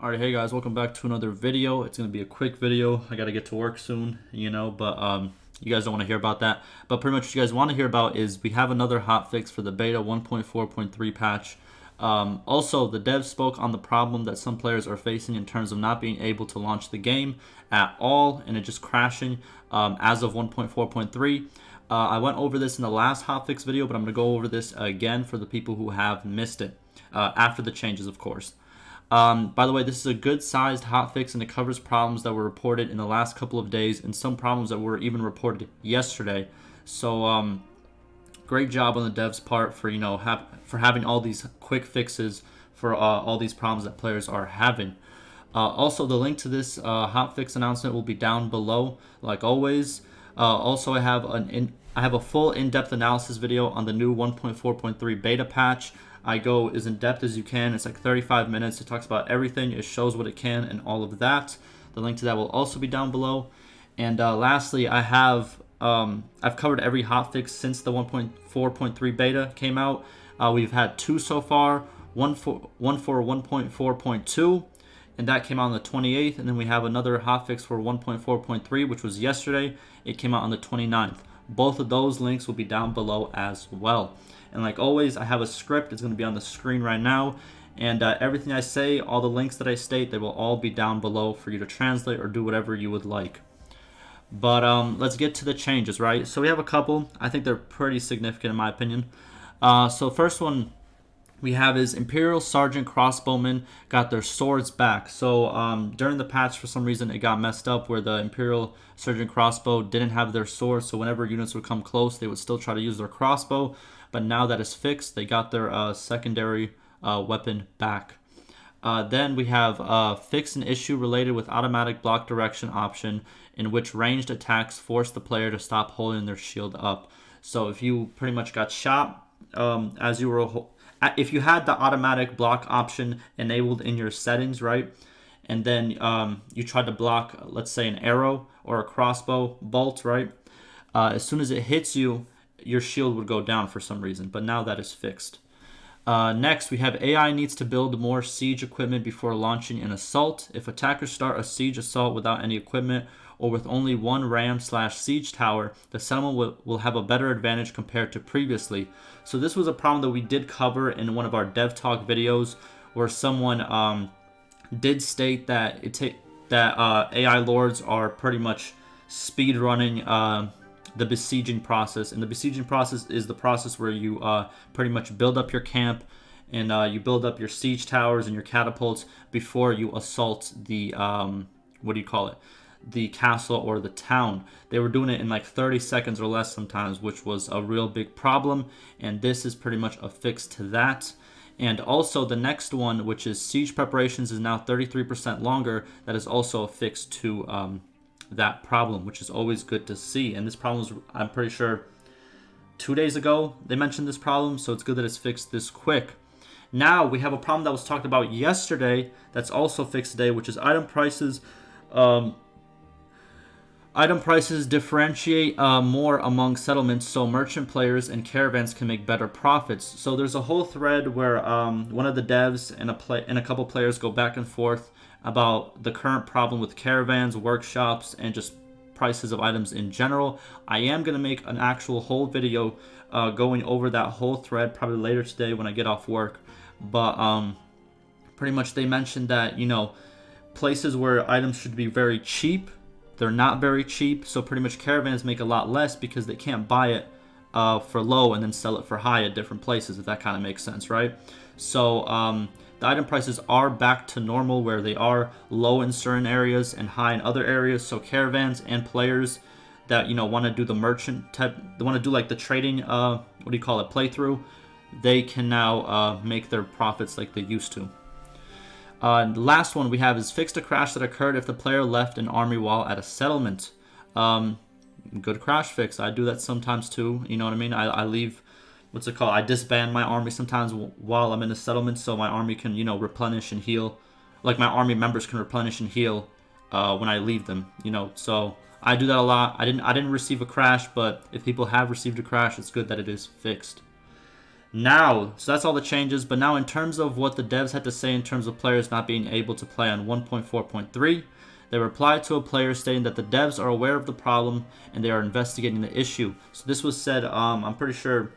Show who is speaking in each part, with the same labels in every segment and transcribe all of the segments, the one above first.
Speaker 1: Alright, hey guys, welcome back to another video. It's going to be a quick video. I got to get to work soon, but you guys don't want to hear about that. But pretty much what you guys want to hear about is we have another hotfix for the beta 1.4.3 patch. Also, the devs spoke on the problem that some players are facing in terms of not being able to launch the game at all and it just crashing as of 1.4.3. I went over this in the last hotfix video, but I'm going to go over this again for the people who have missed it after the changes, of course. By the way, this is a good-sized hotfix, and it covers problems that were reported in the last couple of days, and some problems that were even reported yesterday. So, great job on the devs' part for for having all these quick fixes for all these problems that players are having. Also, the link to this hotfix announcement will be down below, like always. Also, I have a full in-depth analysis video on the new 1.4.3 beta patch. I go as in depth as you can. It's like 35 minutes. It talks about everything. It shows what it can and all of that. The link to that will also be down below. And lastly, I've covered every hotfix since the 1.4.3 beta came out. We've had two so far. One for 1.4.2, and that came out on the 28th. And then we have another hotfix for 1.4.3, which was yesterday. It came out on the 29th. Both of those links will be down below as well. And like always, I have a script. It's going to be on the screen right now. And everything I say, all the links that I state, they will all be down below for you to translate or do whatever you would like. But let's get to the changes, right? So we have a couple. I think they're pretty significant in my opinion. So first one we have is Imperial Sergeant Crossbowmen got their swords back. So during the patch, for some reason, it got messed up where the Imperial Sergeant Crossbow didn't have their sword. So whenever units would come close, they would still try to use their crossbow. But now that is fixed, they got their secondary weapon back. Then we have fixed an issue related with automatic block direction option in which ranged attacks force the player to stop holding their shield up. So if you pretty much got shot as you were, if you had the automatic block option enabled in your settings, right, and then you tried to block, let's say, an arrow or a crossbow bolt, right, as soon as it hits you, your shield would go down for some reason, but now that is fixed. Next, we have AI needs to build more siege equipment before launching an assault. If attackers start a siege assault without any equipment or with only one ram/siege tower, the settlement will have a better advantage compared to previously. So this was a problem that we did cover in one of our dev talk videos, where someone did state that AI lords are pretty much speed running the besieging process. And the besieging process is the process where you pretty much build up your camp and you build up your siege towers and your catapults before you assault the the castle or the town. They were doing it in like 30 seconds or less sometimes, which was a real big problem, and this is pretty much a fix to that. And also the next one, which is siege preparations, is now 33% longer. That is also a fix to that problem, which is always good to see. And this problem was, I'm pretty sure, 2 days ago they mentioned this problem, so it's good that it's fixed this quick. Now we have a problem that was talked about yesterday that's also fixed today, which is item prices. Item prices differentiate more among settlements, so merchant players and caravans can make better profits. So there's a whole thread where one of the devs and a couple players go back and forth about the current problem with caravans, workshops, and just prices of items in general. I am going to make an actual whole video going over that whole thread probably later today when I get off work. But pretty much they mentioned that, places where items should be very cheap, they're not very cheap. So pretty much caravans make a lot less because they can't buy it for low and then sell it for high at different places, if that kind of makes sense, right? So the item prices are back to normal, where they are low in certain areas and high in other areas. So caravans and players that want to do the merchant type, they want to do like the trading playthrough, they can now make their profits like they used to. The last one we have is fixed a crash that occurred if the player left an army while at a settlement. Good crash fix. I do that sometimes too. You know what I mean? I leave, I disband my army sometimes while I'm in a settlement, so my army can, replenish and heal. Like my army members can replenish and heal when I leave them, So I do that a lot. I didn't receive a crash, but if people have received a crash, it's good that it is fixed. Now, so that's all the changes, but now in terms of what the devs had to say in terms of players not being able to play on 1.4.3, they replied to a player stating that the devs are aware of the problem and they are investigating the issue. So this was said, I'm pretty sure,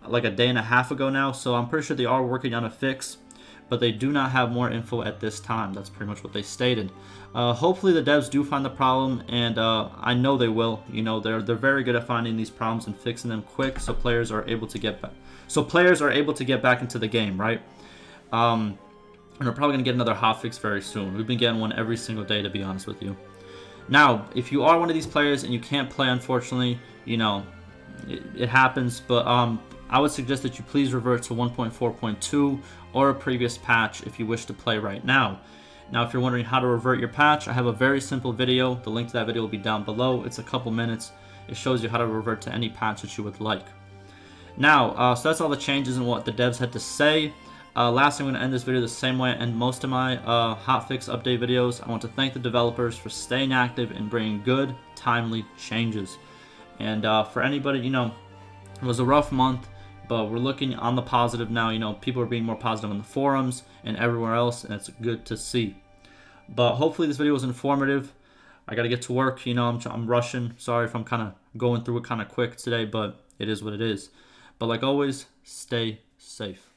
Speaker 1: like a day and a half ago now, so I'm pretty sure they are working on a fix, but they do not have more info at this time. That's pretty much what they stated. Hopefully the devs do find the problem, and I know they will. You know, they're very good at finding these problems and fixing them quick, so players are able to get back. So players are able to get back into the game, right? And we're probably gonna get another hotfix very soon. We've been getting one every single day, to be honest with you. Now, if you are one of these players and you can't play, unfortunately, you know, it happens, but I would suggest that you please revert to 1.4.2 or a previous patch if you wish to play right now. Now, if you're wondering how to revert your patch, I have a very simple video. The link to that video will be down below. It's a couple minutes. It shows you how to revert to any patch that you would like. Now, so that's all the changes and what the devs had to say. Lastly, I'm going to end this video the same way I end most of my hotfix update videos. I want to thank the developers for staying active and bringing good, timely changes. And for anybody, you know, it was a rough month, but we're looking on the positive now. You know, people are being more positive on the forums and everywhere else, and it's good to see. But hopefully this video was informative. I got to get to work. You know, I'm rushing. Sorry if I'm kind of going through it kind of quick today, but it is what it is. But like always, stay safe.